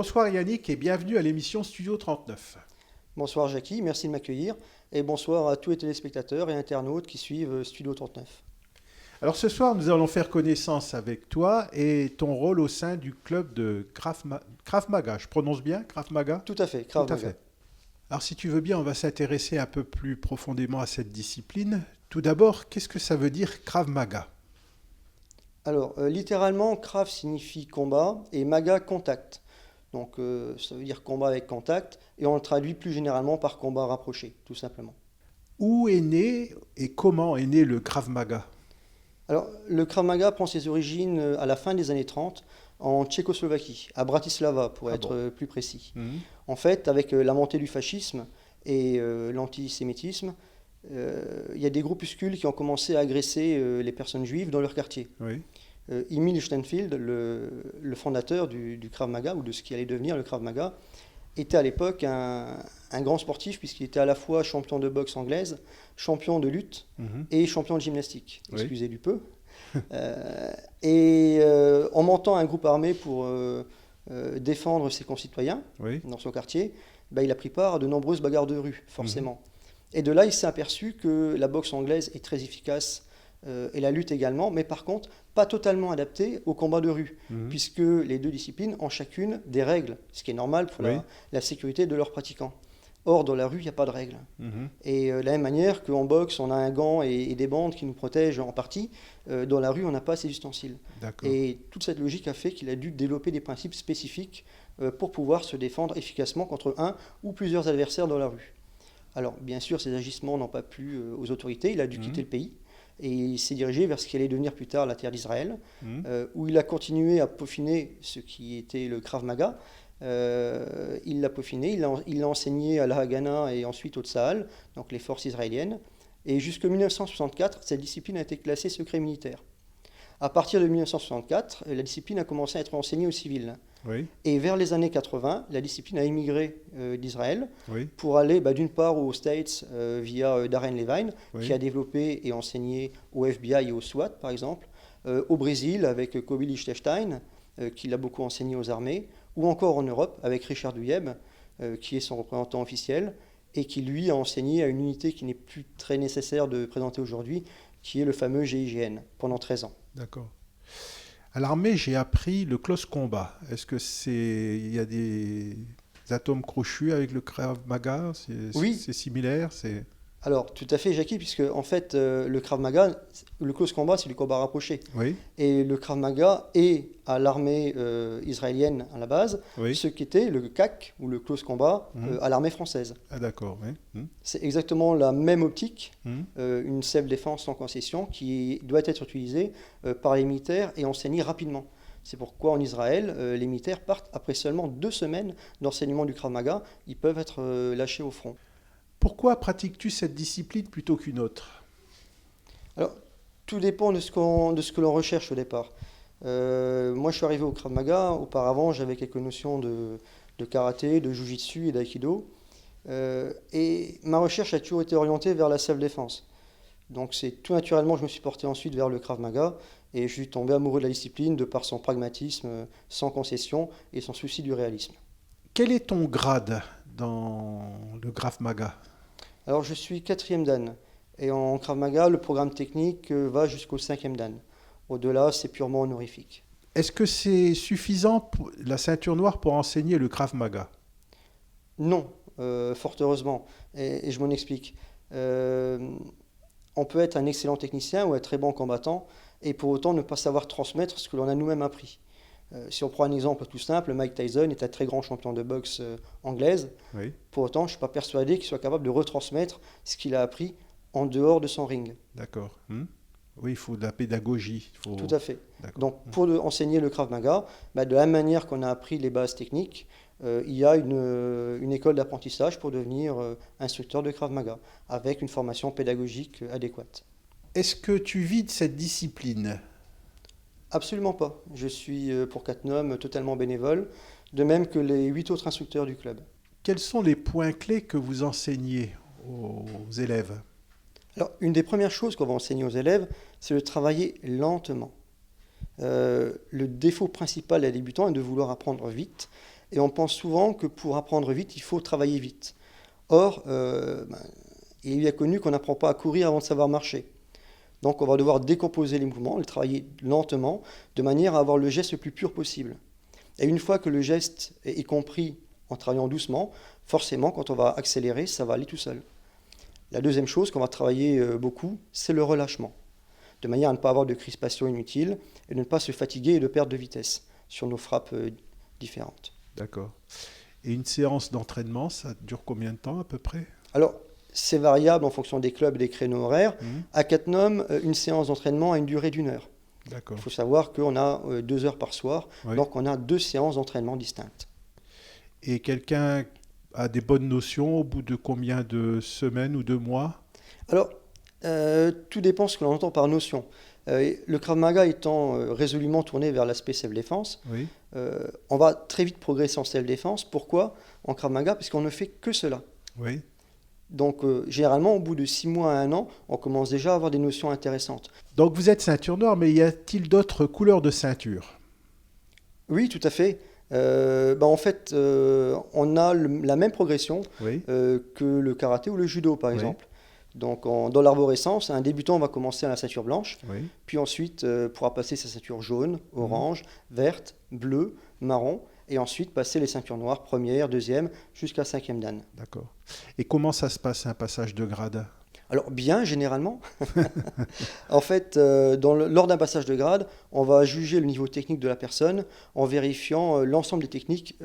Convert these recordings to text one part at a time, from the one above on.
Bonsoir Yannick et bienvenue à l'émission Studio 39. Bonsoir Jackie, merci de m'accueillir et bonsoir à tous les téléspectateurs et internautes qui suivent Studio 39. Alors ce soir, nous allons faire connaissance avec toi et ton rôle au sein du club de Krav Maga. Je prononce bien Krav Maga? Tout à fait, Tout Krav à Maga. fait. Alors si tu veux bien, on va s'intéresser un peu plus profondément à cette discipline. Tout d'abord, qu'est-ce que ça veut dire Krav Maga? Alors, littéralement, Krav signifie combat et Maga contact. Donc, ça veut dire combat avec contact et on le traduit plus généralement par combat rapproché, tout simplement. Où est né et comment est né le Krav Maga? Alors, le Krav Maga prend ses origines à la fin des années 30 en Tchécoslovaquie, à Bratislava pour Ah être bon. plus précis. Mhm. En fait, avec la montée du fascisme et l'antisémitisme, il y a des groupuscules qui ont commencé à agresser les personnes juives dans leur quartier. Oui. Emil Steinfeld, le fondateur du Krav Maga, ou de ce qui allait devenir le Krav Maga, était à l'époque un grand sportif puisqu'il était à la fois champion de boxe anglaise, champion de lutte Mhm. et champion de gymnastique. Oui. Excusez du peu. En montant un groupe armé pour défendre ses concitoyens Oui. dans son quartier, il a pris part à de nombreuses bagarres de rue, forcément. Et de là, il s'est aperçu que la boxe anglaise est très efficace et la lutte également, mais par contre, pas totalement adaptée au combat de rue, Mhm. puisque les deux disciplines ont chacune des règles, ce qui est normal pour Oui. la sécurité de leurs pratiquants. Or, dans la rue, il n'y a pas de règles. Mhm. Et de la même manière qu'en boxe, on a un gant et des bandes qui nous protègent en partie, dans la rue, on n'a pas ces ustensiles. D'accord. Et toute cette logique a fait qu'il a dû développer des principes spécifiques pour pouvoir se défendre efficacement contre un ou plusieurs adversaires dans la rue. Alors, bien sûr, ces agissements n'ont pas plu aux autorités, il a dû quitter le pays et il s'est dirigé vers ce qui allait devenir plus tard la terre d'Israël, Mhm. où il a continué à peaufiner ce qui était le Krav Maga. Il l'a peaufiné, il l'a enseigné à la Haganah et ensuite au Tsahal, donc les forces israéliennes. Et jusqu'en 1964, cette discipline a été classée secret militaire. À partir de 1964, la discipline a commencé à être enseignée aux civils. Oui. Et vers les années 80, la discipline a émigré d'Israël Oui. pour aller d'une part aux States via Darren Levine, Oui. qui a développé et enseigné au FBI et au SWAT par exemple, au Brésil avec Kobe Liechtenstein, qui l'a beaucoup enseigné aux armées, ou encore en Europe avec Richard Duyeb, qui est son représentant officiel, et qui lui a enseigné à une unité qui n'est plus très nécessaire de présenter aujourd'hui, qui est le fameux GIGN, pendant 13 ans. D'accord. À l'armée, j'ai appris le close combat. Est-ce que il y a des atomes crochus avec le Krav Maga? Oui, C'est similaire? alors tout à fait Jackie, puisque en fait le Krav Maga, le close combat c'est du combat rapproché. Oui. Et le Krav Maga est à l'armée israélienne à la base, Oui. ce qu'était le CAC ou le close combat Mhm. à l'armée française. Ah d'accord. Oui. Mhm. C'est exactement la même optique, Mhm. une self-défense sans concession qui doit être utilisée par les militaires et enseignée rapidement. C'est pourquoi en Israël, les militaires partent après seulement 2 semaines d'enseignement du Krav Maga, ils peuvent être lâchés au front. Pourquoi pratiques-tu cette discipline plutôt qu'une autre? Alors, tout dépend de ce que l'on recherche au départ. Moi, je suis arrivé au Krav Maga. Auparavant, j'avais quelques notions de karaté, de jujitsu et d'aïkido. Et ma recherche a toujours été orientée vers la self-défense. Donc, c'est tout naturellement que je me suis porté ensuite vers le Krav Maga. Et je suis tombé amoureux de la discipline de par son pragmatisme, sans concession et son souci du réalisme. Quel est ton grade dans le Krav Maga? Alors, je suis 4e dan. Et en Krav Maga, le programme technique va jusqu'au 5e dan. Au-delà, c'est purement honorifique. Est-ce que c'est suffisant pour la ceinture noire pour enseigner le Krav Maga? Non, fort heureusement. Et je m'en explique. On peut être un excellent technicien ou un très bon combattant et pour autant ne pas savoir transmettre ce que l'on a nous-mêmes appris. Si on prend un exemple tout simple, Mike Tyson est un très grand champion de boxe anglaise. Oui. Pour autant, je ne suis pas persuadé qu'il soit capable de retransmettre ce qu'il a appris en dehors de son ring. D'accord. Oui, il faut de la pédagogie. Tout à fait. D'accord. Donc, pour enseigner le Krav Maga, de la même manière qu'on a appris les bases techniques, il y a une école d'apprentissage pour devenir instructeur de Krav Maga, avec une formation pédagogique adéquate. Est-ce que tu vis de cette discipline? Absolument pas. Je suis pour Catnum totalement bénévole, de même que les 8 autres instructeurs du club. Quels sont les points clés que vous enseignez aux élèves? Alors, une des premières choses qu'on va enseigner aux élèves, c'est de travailler lentement. Le défaut principal des débutants est de vouloir apprendre vite et on pense souvent que pour apprendre vite, il faut travailler vite. Or, il est connu qu'on n'apprend pas à courir avant de savoir marcher. Donc on va devoir décomposer les mouvements, les travailler lentement, de manière à avoir le geste le plus pur possible. Et une fois que le geste est compris en travaillant doucement, forcément, quand on va accélérer, ça va aller tout seul. La deuxième chose qu'on va travailler beaucoup, c'est le relâchement, de manière à ne pas avoir de crispation inutile et de ne pas se fatiguer et de perdre de vitesse sur nos frappes différentes. D'accord. Et une séance d'entraînement, ça dure combien de temps à peu près? Alors, c'est variable en fonction des clubs et des créneaux horaires. À Cattenom, une séance d'entraînement a une durée d'1 heure. D'accord. Il faut savoir qu'on a 2 heures par soir, Oui. donc on a 2 séances d'entraînement distinctes. Et quelqu'un a des bonnes notions au bout de combien de semaines ou de mois? Alors, tout dépend de ce que l'on entend par notion. Le Krav Maga étant résolument tourné vers l'aspect self-défense, Oui. on va très vite progresser en self-défense. Pourquoi en Krav Maga? Parce qu'on ne fait que cela. Oui. Donc, généralement, au bout de 6 mois à 1 an, on commence déjà à avoir des notions intéressantes. Donc vous êtes ceinture noire, mais y a-t-il d'autres couleurs de ceinture? Oui, tout à fait. En fait, on a la même progression Oui. que le karaté ou le judo, par Oui. exemple. Donc, dans l'arborescence, un débutant va commencer à la ceinture blanche, Oui. puis ensuite pourra passer sa ceinture jaune, orange, verte, bleue, marron, et ensuite passer les ceintures noires, première, deuxième, jusqu'à 5e dan. D'accord. Et comment ça se passe un passage de grade? Alors, bien, généralement. En fait, lors d'un passage de grade, on va juger le niveau technique de la personne en vérifiant l'ensemble des techniques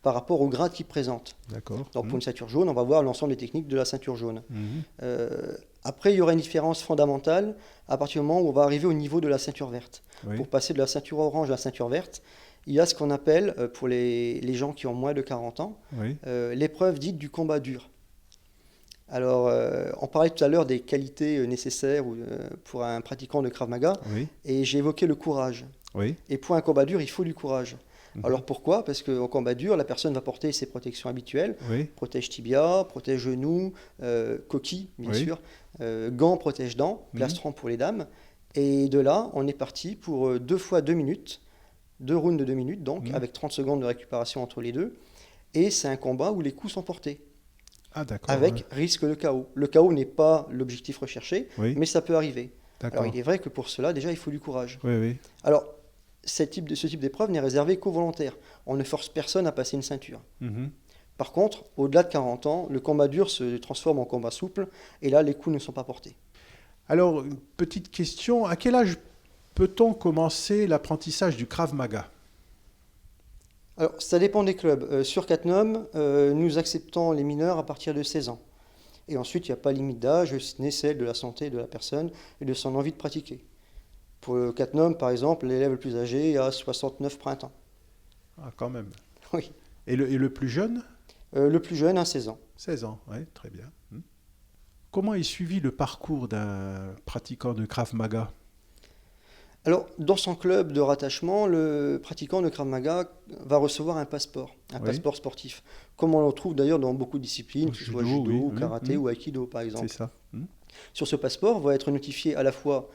par rapport au grade qu'il présente. D'accord. Donc, pour une ceinture jaune, on va voir l'ensemble des techniques de la ceinture jaune. Mhm. Après, il y aura une différence fondamentale à partir du moment où on va arriver au niveau de la ceinture verte. Oui. Pour passer de la ceinture orange à la ceinture verte, il y a ce qu'on appelle, pour les gens qui ont moins de 40 ans, Oui. l'épreuve dite du combat dur. Alors, on parlait tout à l'heure des qualités nécessaires pour un pratiquant de Krav Maga, Oui. et j'ai évoqué le courage. Oui. Et pour un combat dur, il faut du courage. Mhm. Alors pourquoi? Parce qu'en combat dur, la personne va porter ses protections habituelles, Oui. protège tibia, protège genou, coquille, bien Oui. sûr, gants, protège dents, Mhm. plastron pour les dames. Et de là, on est parti pour 2 fois 2 minutes, 2 rounds de 2 minutes, donc Mhm. avec 30 secondes de récupération entre les deux. Et c'est un combat où les coups sont portés, Ah d'accord. avec risque de KO. Le KO n'est pas l'objectif recherché, Oui. mais ça peut arriver. D'accord. Alors il est vrai que pour cela, déjà, il faut du courage. Oui, oui. Alors, ce type d'épreuve n'est réservé qu'aux volontaires. On ne force personne à passer une ceinture. Mhm. Par contre, au-delà de 40 ans, le combat dur se transforme en combat souple, et là, les coups ne sont pas portés. Alors, une petite question. À quel âge peut-on commencer l'apprentissage du Krav Maga? Alors, ça dépend des clubs. Sur Cattenom, nous acceptons les mineurs à partir de 16 ans. Et ensuite, il n'y a pas limite d'âge, ce n'est celle de la santé de la personne et de son envie de pratiquer. Pour le Cattenom, par exemple, l'élève le plus âgé a 69 printemps. Ah, quand même. Oui. Et le plus jeune? Le plus jeune a 16 ans. 16 ans, oui, très bien. Comment est suivi le parcours d'un pratiquant de Krav Maga? Alors, dans son club de rattachement, le pratiquant de Krav Maga va recevoir un passeport Oui. passeport sportif, comme on le trouve d'ailleurs dans beaucoup de disciplines, Au que ce soit judo, judo, oui, ou oui, karaté ou aikido par C'est exemple. ça. Sur ce passeport va être notifié à la fois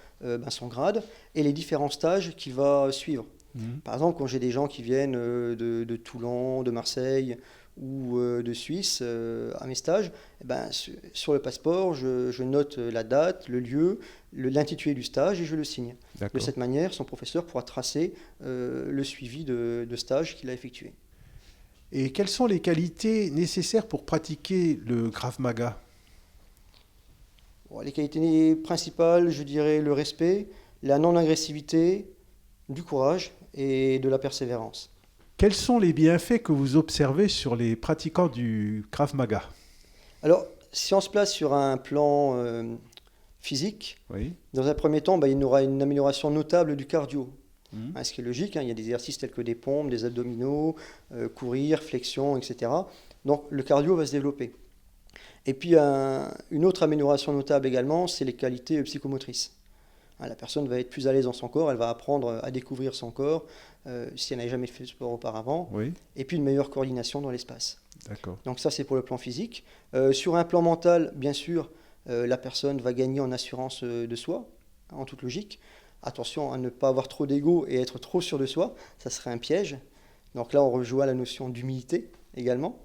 son grade et les différents stages qu'il va suivre. Par exemple, quand j'ai des gens qui viennent de Toulon, de Marseille ou de Suisse à mes stages, sur le passeport, je note la date, le lieu, l'intitulé du stage et je le signe. De D'accord. cette manière, son professeur pourra tracer le suivi de stage qu'il a effectué. Et quelles sont les qualités nécessaires pour pratiquer le Krav Maga? Bon, les qualités principales, je dirais le respect, la non-agressivité, du courage et de la persévérance. Quels sont les bienfaits que vous observez sur les pratiquants du Krav Maga? Alors, si on se place sur un plan physique, Oui. dans un premier temps, il y aura une amélioration notable du cardio. Mhm. Ce qui est logique, il y a des exercices tels que des pompes, des abdominaux, courir, flexion, etc. Donc le cardio va se développer. Et puis une autre amélioration notable également, c'est les qualités psychomotrices. La personne va être plus à l'aise dans son corps, elle va apprendre à découvrir son corps si elle n'a jamais fait de sport auparavant. Oui. Et puis une meilleure coordination dans l'espace. D'accord. Donc ça, c'est pour le plan physique. Sur un plan mental, bien sûr, la personne va gagner en assurance de soi, en toute logique. Attention à ne pas avoir trop d'ego et être trop sûr de soi, ça serait un piège. Donc là, on rejoint la notion d'humilité également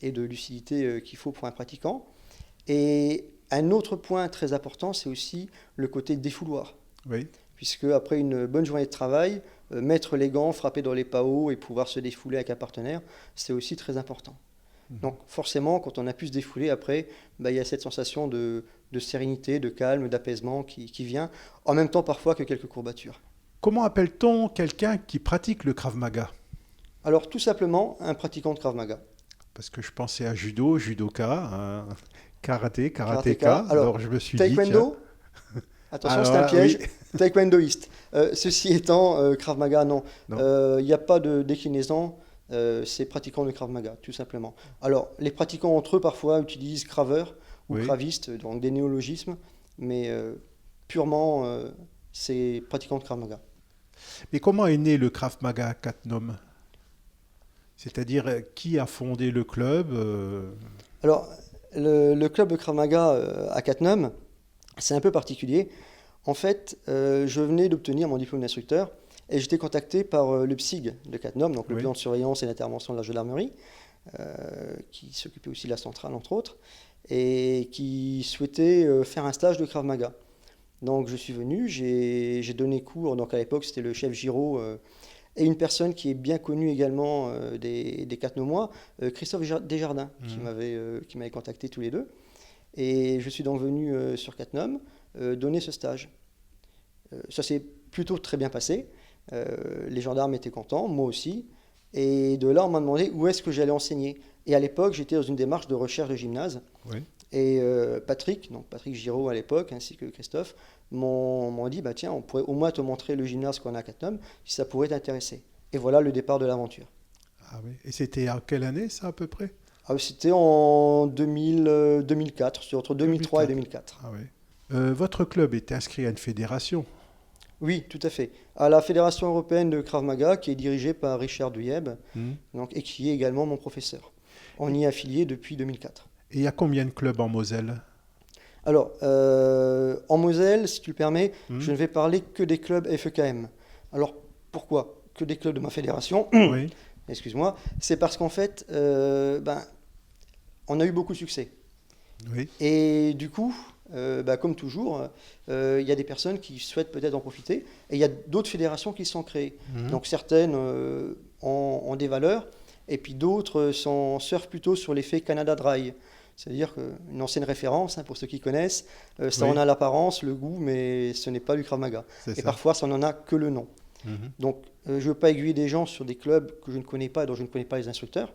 et de lucidité qu'il faut pour un pratiquant. Et un autre point très important, c'est aussi le côté défouloir. Oui. Puisque après une bonne journée de travail, mettre les gants, frapper dans les paos et pouvoir se défouler avec un partenaire, c'est aussi très important. Donc forcément, quand on a pu se défouler après, il y a cette sensation de sérénité, de calme, d'apaisement qui vient, en même temps parfois que quelques courbatures. Comment appelle-t-on quelqu'un qui pratique le Krav Maga? Alors tout simplement, un pratiquant de Krav Maga. Parce que je pensais à judo, judoka, karaté, Karatéka. karatéka. Alors je me suis dit, taekwondo, tiens. attention, c'est un piège, oui. Taekwondoïste. Ceci étant, Krav Maga, non. Il n'y a pas de déclinaison, c'est pratiquant de Krav Maga, tout simplement. Alors, les pratiquants entre eux, parfois, utilisent craveur ou Oui. kraviste, donc des néologismes, mais purement, c'est pratiquant de Krav Maga. Mais comment est né le Krav Maga à Cattenom? C'est-à-dire, qui a fondé le club? Alors, le club de Krav Maga à Cattenom, c'est un peu particulier. En fait, je venais d'obtenir mon diplôme d'instructeur et j'étais contacté par le PSIG de Cattenom, donc le Oui. plan de surveillance et d'intervention de la gendarmerie, qui s'occupait aussi de la centrale, entre autres, et qui souhaitait faire un stage de Krav Maga. Donc je suis venu, j'ai donné cours, donc à l'époque c'était le chef Giraud et une personne qui est bien connue également des Cattenomois, Christophe Desjardins, qui m'avait contacté tous les deux. Et je suis donc venu sur Cattenom donner ce stage. Ça s'est plutôt très bien passé. Les gendarmes étaient contents, moi aussi. Et de là, on m'a demandé où est-ce que j'allais enseigner. Et à l'époque, j'étais dans une démarche de recherche de gymnase. Oui. Et Patrick Giraud à l'époque, ainsi que Christophe, m'ont dit, tiens, on pourrait au moins te montrer le gymnase qu'on a à Cattenom, si ça pourrait t'intéresser. Et voilà le départ de l'aventure. Ah oui. Et c'était à quelle année, ça, à peu près? C'était en 2004, c'est entre 2003 et 2004. Ah oui. Votre club est inscrit à une fédération? Oui, tout à fait. À la Fédération européenne de Krav Maga, qui est dirigée par Richard Duyeb, et qui est également mon professeur. On y est affilié depuis 2004. Et il y a combien de clubs en Moselle? Alors, en Moselle, si tu le permets, je ne vais parler que des clubs FEKM. Alors, pourquoi que des clubs de ma fédération? Oui. Excuse-moi. C'est parce qu'en fait, on a eu beaucoup de succès. Oui. Et du coup, comme toujours, il y a des personnes qui souhaitent peut-être en profiter. Et il y a d'autres fédérations qui sont créées. Donc certaines ont des valeurs, et puis d'autres surfent plutôt sur l'effet Canada Dry. C'est-à-dire qu'une ancienne référence, pour ceux qui connaissent, ça en a l'apparence, le goût, mais ce n'est pas du Krav Maga. Et parfois, ça n'en a que le nom. Donc, je ne veux pas aiguiller des gens sur des clubs que je ne connais pas et dont je ne connais pas les instructeurs.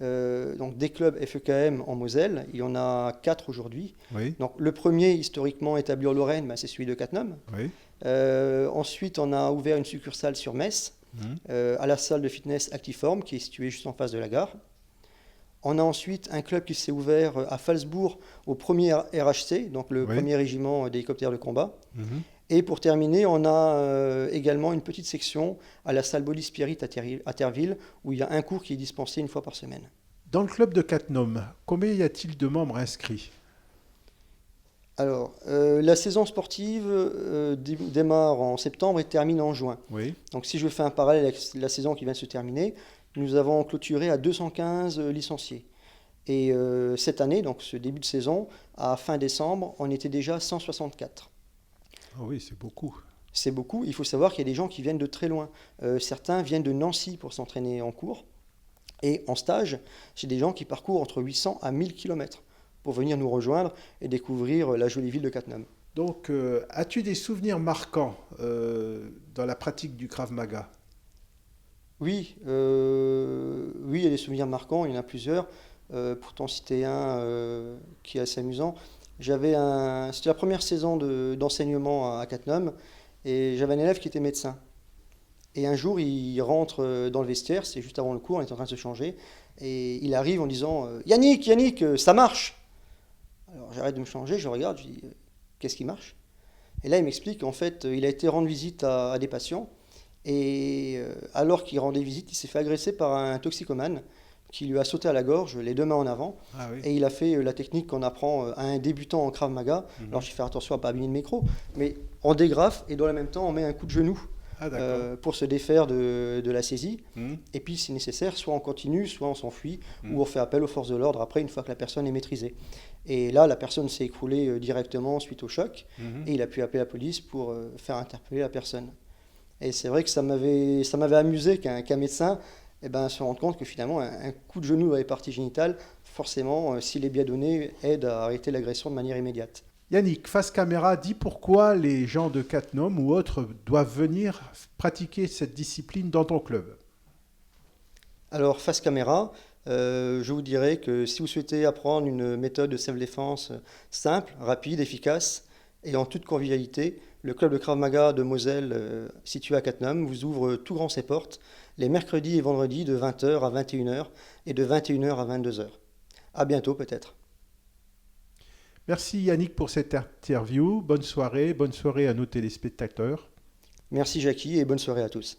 Donc des clubs FEKM en Moselle, il y en a 4 aujourd'hui. Oui. Donc le premier historiquement établi en Lorraine, c'est celui de Cattenom. Oui. Ensuite, on a ouvert une succursale sur Metz, à la salle de fitness Actiform, qui est située juste en face de la gare. On a ensuite un club qui s'est ouvert à Falsbourg au premier RHC, donc le premier régiment d'hélicoptères de combat. Et pour terminer, on a également une petite section à la salle Body Spirit à Terville, où il y a un cours qui est dispensé une fois par semaine. Dans le club de Cattenom, combien y a-t-il de membres inscrits? Alors, la saison sportive démarre en septembre et termine en juin. Oui. Donc si je fais un parallèle avec la saison qui vient de se terminer, nous avons clôturé à 215 licenciés. Et cette année, donc ce début de saison, à fin décembre, on était déjà 164. Ah oui, c'est beaucoup. C'est beaucoup. Il faut savoir qu'il y a des gens qui viennent de très loin. Certains viennent de Nancy pour s'entraîner en cours. Et en stage, j'ai des gens qui parcourent entre 800 à 1000 km pour venir nous rejoindre et découvrir la jolie ville de Cattenom. Donc, as-tu des souvenirs marquants dans la pratique du Krav Maga? Oui, il y a des souvenirs marquants, il y en a plusieurs. Pour t'en citer un qui est assez amusant, c'était la première saison d'enseignement à Cattenom, et j'avais un élève qui était médecin. Et un jour, il rentre dans le vestiaire, c'est juste avant le cours, on est en train de se changer, et il arrive en disant « Yannick, ça marche !» Alors j'arrête de me changer, je regarde, je dis « Qu'est-ce qui marche ?» Et là, il m'explique qu'en fait, il a été rendre visite à des patients, et alors qu'il rendait visite, il s'est fait agresser par un toxicomane qui lui a sauté à la gorge, les 2 mains en avant, et il a fait la technique qu'on apprend à un débutant en Krav Maga. Alors je vais faire attention à ne pas abîmer le micro, mais on dégrafe et dans le même temps on met un coup de genou Ah, d'accord. pour se défaire de la saisie. Hmm, Et puis, si nécessaire, soit on continue, soit on s'enfuit, hmm. ou on fait appel aux forces de l'ordre après, une fois que la personne est maîtrisée. Et là, la personne s'est écroulée directement suite au choc, Mhm. et il a pu appeler la police pour faire interpeller la personne. Et c'est vrai que ça m'avait amusé qu'un médecin se rende compte que finalement, un coup de genou à la partie génitale, forcément, s'il est bien donné, aide à arrêter l'agression de manière immédiate. Yannick, face caméra, dis pourquoi les gens de Cattenom ou autres doivent venir pratiquer cette discipline dans ton club. Alors, face caméra, je vous dirais que si vous souhaitez apprendre une méthode de self-défense simple, rapide, efficace et en toute convivialité, le club de Krav Maga de Moselle, situé à Cattenom, vous ouvre tout grand ses portes les mercredis et vendredis de 20h à 21h et de 21h à 22h. À bientôt peut-être. Merci Yannick pour cette interview. Bonne soirée à nos téléspectateurs. Merci Jackie et bonne soirée à tous.